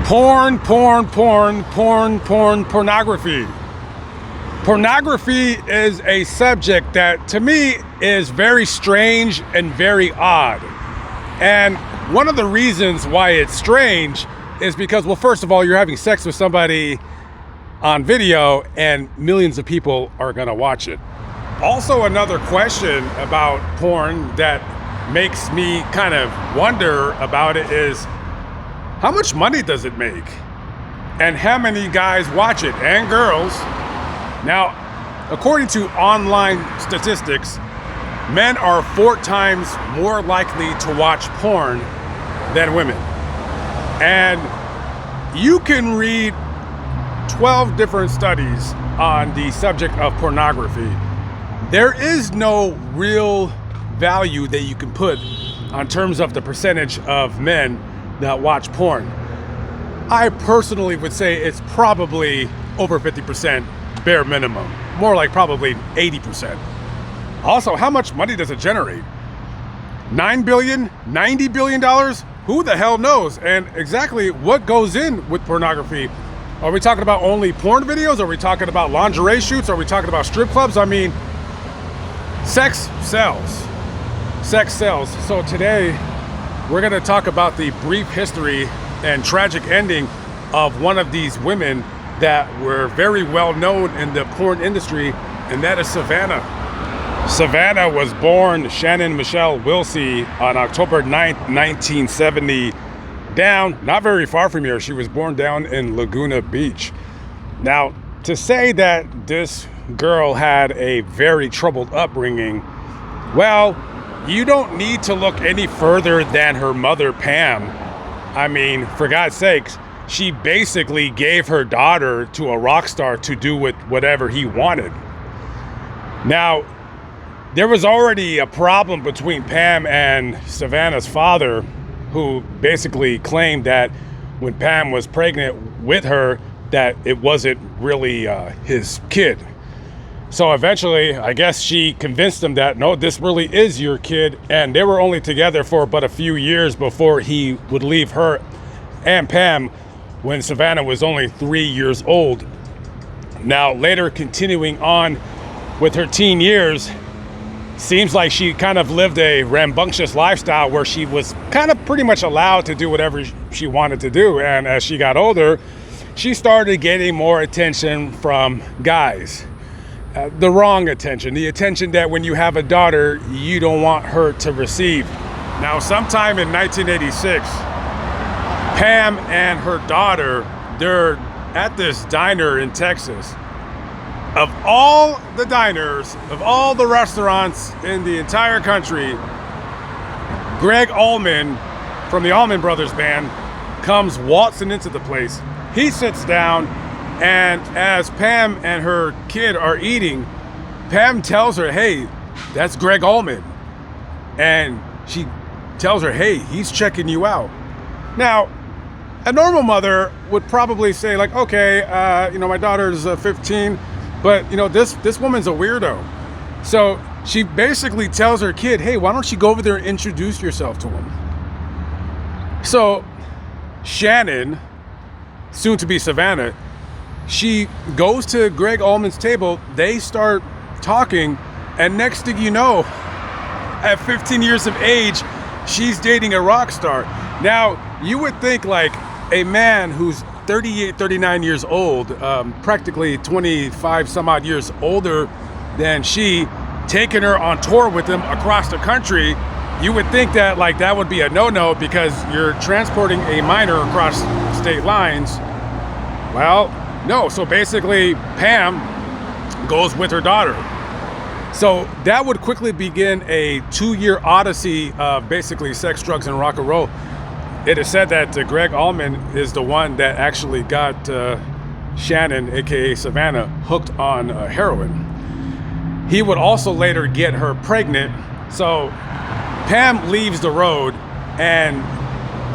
Pornography. Pornography is a subject that, to me, is very strange and very odd. And one of the reasons why it's strange is because, well, first of all, you're having sex with somebody on video and millions of people are gonna watch it. Also, another question about porn that makes me kind of wonder about it is, how much money does it make? And how many guys watch it, and girls? Now, according to online statistics, men are 4 times more likely to watch porn than women. And you can read 12 different studies on the subject of pornography. There is no real value that you can put on terms of the percentage of men that watch porn. I personally would say it's probably over 50%, bare minimum. More like probably 80%. Also, how much money does it generate? $9 billion? $90 billion? Who the hell knows? And exactly what goes in with pornography? Are we talking about only porn videos? Are we talking about lingerie shoots? Are we talking about strip clubs? I mean, sex sells. Sex sells. So today, we're gonna talk about the brief history and tragic ending of one of these women that were very well known in the porn industry, and that is Savannah. Savannah was born Shannon Michelle Wilsey on October 9th, 1970, down, not very far from here. She was born down in Laguna Beach. Now, to say that this girl had a very troubled upbringing, well, you don't need to look any further than her mother, Pam. I mean, for God's sakes, she basically gave her daughter to a rock star to do with whatever he wanted. Now, there was already a problem between Pam and Savannah's father, who basically claimed that when Pam was pregnant with her, that it wasn't really his kid. So eventually, I guess she convinced him that, no, this really is your kid. And they were only together for but a few years before he would leave her and Pam when Savannah was only 3 years old. Now, later continuing on with her teen years, seems like she kind of lived a rambunctious lifestyle where she was kind of pretty much allowed to do whatever she wanted to do. And as she got older, she started getting more attention from guys. The wrong attention, the attention that when you have a daughter, you don't want her to receive. Now, sometime in 1986, Pam and her daughter, they're at this diner in Texas. Of all the diners, of all the restaurants in the entire country, Greg Allman from the Allman Brothers Band comes waltzing into the place. He sits down, and as Pam and her kid are eating, Pam tells her, hey, that's Greg Allman. And she tells her, hey, he's checking you out. Now, a normal mother would probably say, like, okay, my daughter's 15, but, this woman's a weirdo. So she basically tells her kid, hey, why don't you go over there and introduce yourself to him? So Shannon, soon to be Savannah, she goes to Greg Allman's table, they start talking, and next thing you know, at 15 years of age, she's dating a rock star. Now, you would think like a man who's 38, 39 years old, practically 25 some odd years older than she, taking her on tour with him across the country, you would think that like that would be a no-no because you're transporting a minor across state lines. Well, no, so basically Pam goes with her daughter. So that would quickly begin a 2-year odyssey of basically sex, drugs, and rock and roll. It is said that Greg Allman is the one that actually got Shannon, aka Savannah, hooked on heroin. He would also later get her pregnant. So Pam leaves the road and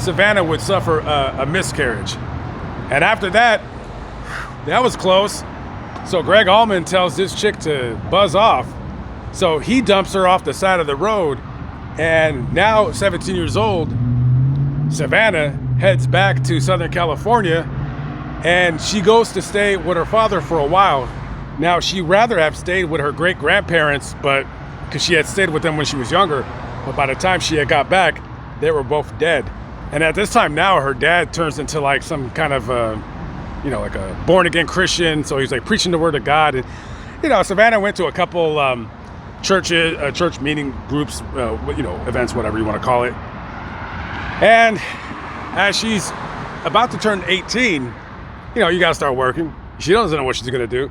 Savannah would suffer a miscarriage. And after that, that was close. So Greg Allman tells this chick to buzz off. So he dumps her off the side of the road. And now, 17 years old, Savannah heads back to Southern California, and she goes to stay with her father for a while. Now, she'd rather have stayed with her great-grandparents, but because she had stayed with them when she was younger, but by the time she had got back, they were both dead. And at this time now, her dad turns into like some kind of, like a born-again Christian, so he's like preaching the word of God. And, Savannah went to a couple church meeting groups, events, whatever you want to call it. And as she's about to turn 18, you got to start working. She doesn't know what she's going to do.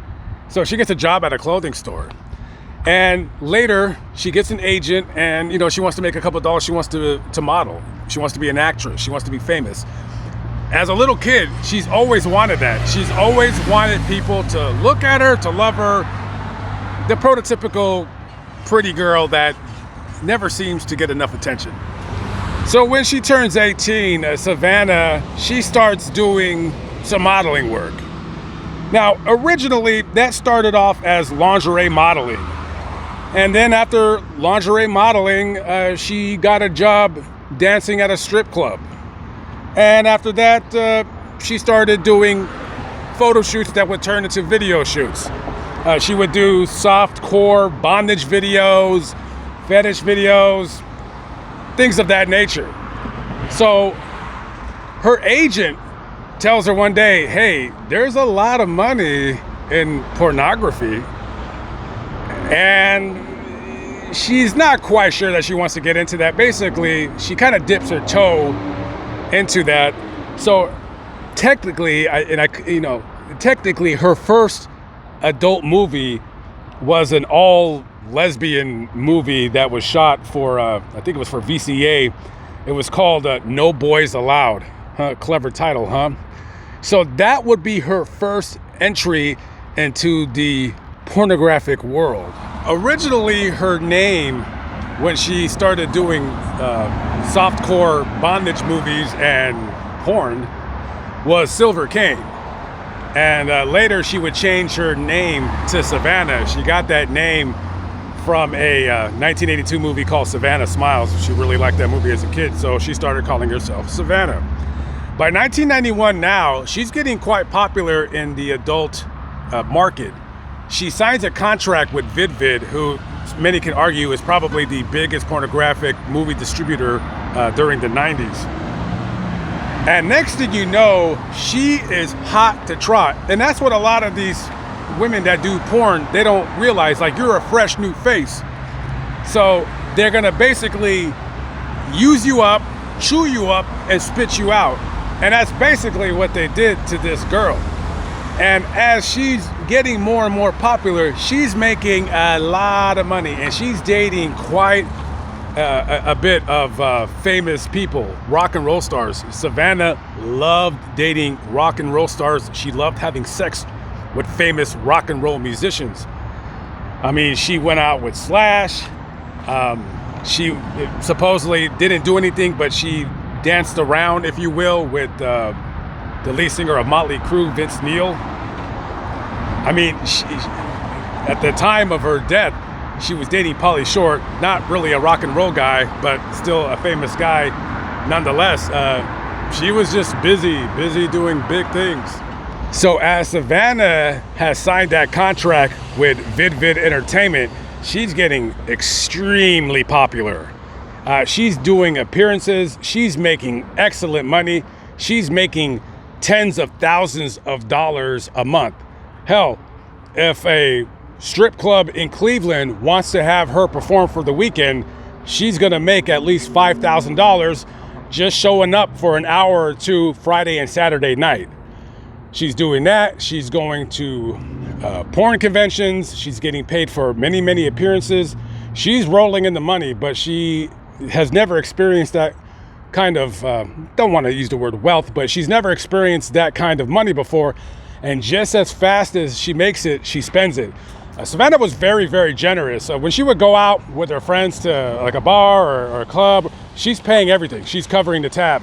So she gets a job at a clothing store. And later, she gets an agent, and, she wants to make a couple of dollars. She wants to model. She wants to be an actress. She wants to be famous. As a little kid, she's always wanted that. She's always wanted people to look at her, to love her. The prototypical pretty girl that never seems to get enough attention. So when she turns 18, Savannah, she starts doing some modeling work. Now, originally, that started off as lingerie modeling. And then after lingerie modeling, she got a job dancing at a strip club. And after that, she started doing photo shoots that would turn into video shoots. She would do soft-core bondage videos, fetish videos, things of that nature. So her agent tells her one day, hey, there's a lot of money in pornography. And she's not quite sure that she wants to get into that. Basically, she kind of dips her toe into that. So technically, technically her first adult movie was an all lesbian movie that was shot for, I think it was for VCA. It was called No Boys Allowed. Clever title, huh? So that would be her first entry into the pornographic world. Originally, her name, when she started doing softcore bondage movies and porn, was Silver Cane. And later she would change her name to Savannah. She got that name from a 1982 movie called Savannah Smiles. She really liked that movie as a kid, so she started calling herself Savannah. By 1991 now, she's getting quite popular in the adult market. She signs a contract with VidVid, who many can argue is probably the biggest pornographic movie distributor during the 90s. And next thing you know, she is hot to trot. And that's what a lot of these women that do porn, they don't realize, like, you're a fresh new face. So they're gonna basically use you up, chew you up, and spit you out. And that's basically what they did to this girl. And as she's getting more and more popular, she's making a lot of money, and she's dating quite a bit of famous people, rock and roll stars. Savannah loved dating rock and roll stars. She loved having sex with famous rock and roll musicians. I mean, she went out with Slash. She supposedly didn't do anything, but she danced around, if you will, with the lead singer of Motley Crue, Vince Neil. I mean, at the time of her death, she was dating Pauly Shore, not really a rock and roll guy, but still a famous guy nonetheless. She was just busy doing big things. So as Savannah has signed that contract with VidVid Entertainment, she's getting extremely popular. She's doing appearances. She's making excellent money. She's making tens of thousands of dollars a month. Hell, if a strip club in Cleveland wants to have her perform for the weekend, she's gonna make at least $5,000 just showing up for an hour or two Friday and Saturday night. She's doing that. She's going to porn conventions. She's getting paid for many appearances. She's rolling in the money, but she has never experienced that kind of, don't want to use the word wealth, but she's never experienced that kind of money before. And just as fast as she makes it, she spends it. Savannah was very generous. When she would go out with her friends to like a bar or a club, she's paying everything. She's covering the tab.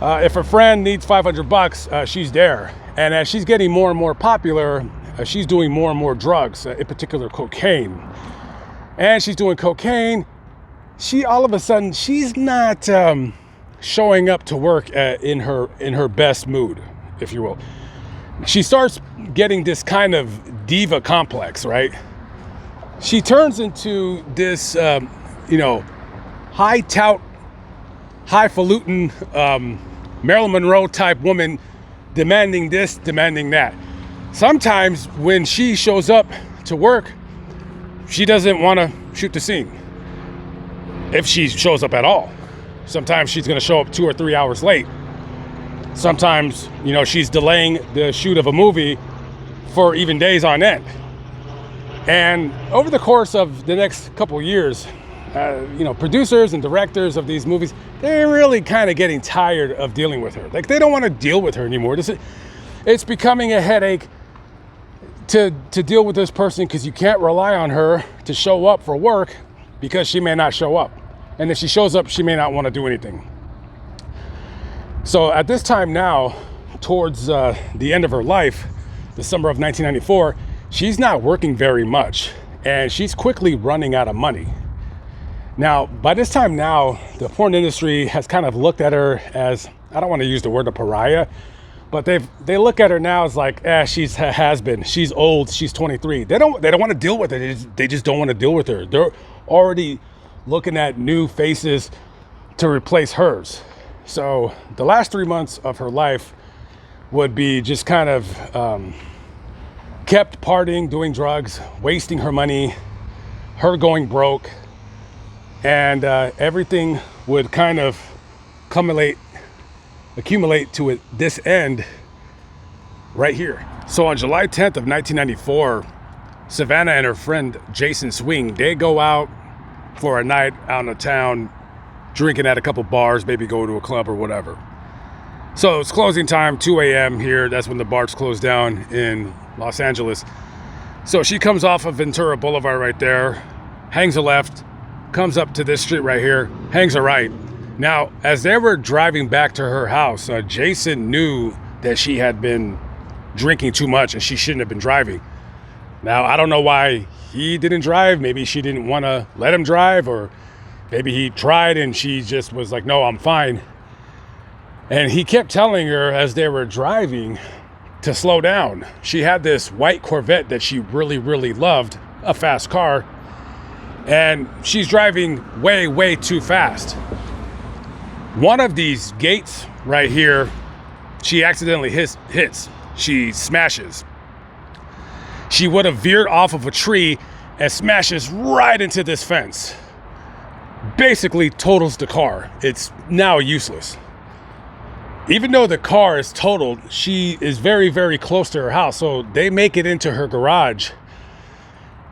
If a friend needs $500, she's there. And as she's getting more and more popular, she's doing more and more drugs, in particular cocaine. And she's doing cocaine. She all of a sudden, she's not showing up to work in her best mood, if you will. She starts getting this kind of diva complex, right? She turns into this, high tout, highfalutin Marilyn Monroe type woman, demanding this, demanding that. Sometimes when she shows up to work, she doesn't want to shoot the scene, if she shows up at all. Sometimes she's going to show up 2 or 3 hours late. Sometimes, she's delaying the shoot of a movie for even days on end. And over the course of the next couple of years, producers and directors of these movies, they're really kind of getting tired of dealing with her. Like, they don't want to deal with her anymore. It's becoming a headache to deal with this person, because you can't rely on her to show up for work, because she may not show up. And if she shows up, she may not want to do anything. So at this time now, towards the end of her life, the summer of 1994, she's not working very much, and she's quickly running out of money. Now, by this time now, the porn industry has kind of looked at her as, I don't want to use the word a pariah, but they look at her now as like, she's has been, she's old, she's 23. They don't want to deal with it. They just don't want to deal with her. They're already looking at new faces to replace hers. So the last 3 months of her life would be just kind of kept partying, doing drugs, wasting her money, her going broke, and everything would kind of accumulate to this end right here. So on July 10th of 1994, Savannah and her friend Jason Swing, they go out for a night out of town, drinking at a couple bars, maybe go to a club or whatever. So it's closing time, 2 a.m. here. That's when the bars close down in Los Angeles. So she comes off of Ventura Boulevard right there, hangs a left, comes up to this street right here, hangs a right. Now, as they were driving back to her house, Jason knew that she had been drinking too much and she shouldn't have been driving. Now, I don't know why he didn't drive. Maybe she didn't want to let him drive, or maybe he tried and she just was like, no, I'm fine. And he kept telling her as they were driving to slow down. She had this white Corvette that she really, really loved, a fast car, and she's driving way, way too fast. One of these gates right here, she accidentally hits. She smashes. She would have veered off of a tree and smashes right into this fence. Basically totals the car. It's now useless. Even though the car is totaled, she is very, very close to her house. So they make it into her garage.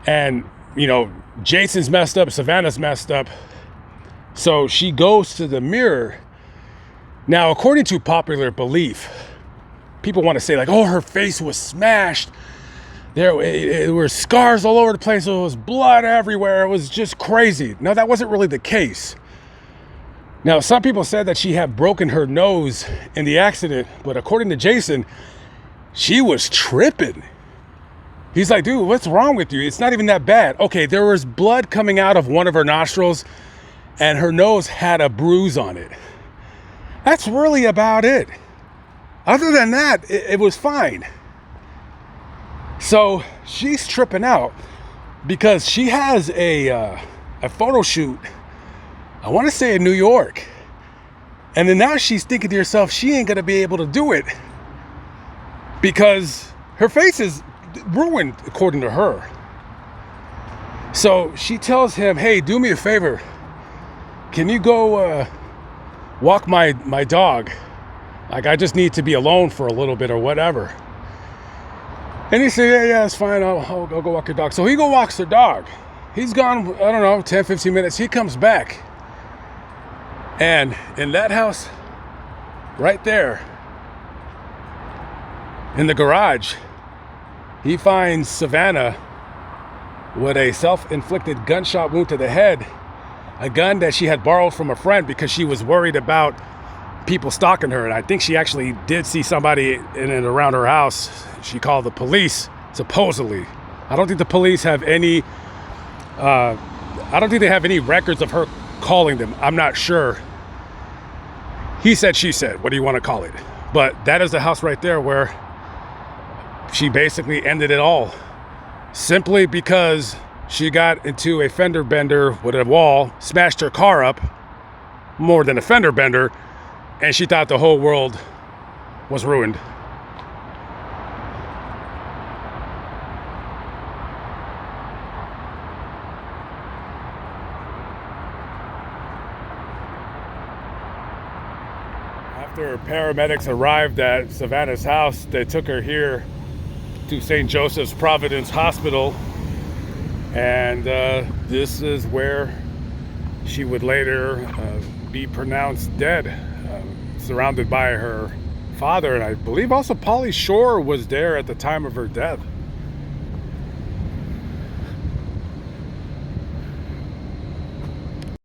And, Jason's messed up, Savannah's messed up. So she goes to the mirror. Now, according to popular belief, people want to say like, oh, her face was smashed. There were scars all over the place. There was blood everywhere. It was just crazy. No, that wasn't really the case. Now, some people said that she had broken her nose in the accident, but according to Jason, she was tripping. He's like, dude, what's wrong with you? It's not even that bad. Okay, there was blood coming out of one of her nostrils, and her nose had a bruise on it. That's really about it. Other than that, it was fine. So she's tripping out because she has a photo shoot, I want to say in New York. And then now she's thinking to herself, she ain't going to be able to do it because her face is ruined, according to her. So she tells him, hey, do me a favor. Can you go walk my dog? Like, I just need to be alone for a little bit or whatever. And he said, yeah, it's fine. I'll go walk your dog. So he go walks the dog. He's gone, I don't know, 10, 15 minutes. He comes back. And in that house, right there, in the garage, he finds Savannah with a self-inflicted gunshot wound to the head. A gun that she had borrowed from a friend because she was worried about people stalking her. And I think she actually did see somebody in and around her house. She called the police, supposedly. I don't think the police have any, I don't think they have any records of her calling them. I'm not sure. he said, she said, what do you want to call it? But that is the house right there where she basically ended it all, simply because she got into a fender bender with a wall, smashed her car up, more than a fender bender, and she thought the whole world was ruined. After paramedics arrived at Savannah's house, they took her here to St. Joseph's Providence Hospital, and this is where she would later be pronounced dead, surrounded by her father, and I believe also Pauly Shore was there at the time of her death.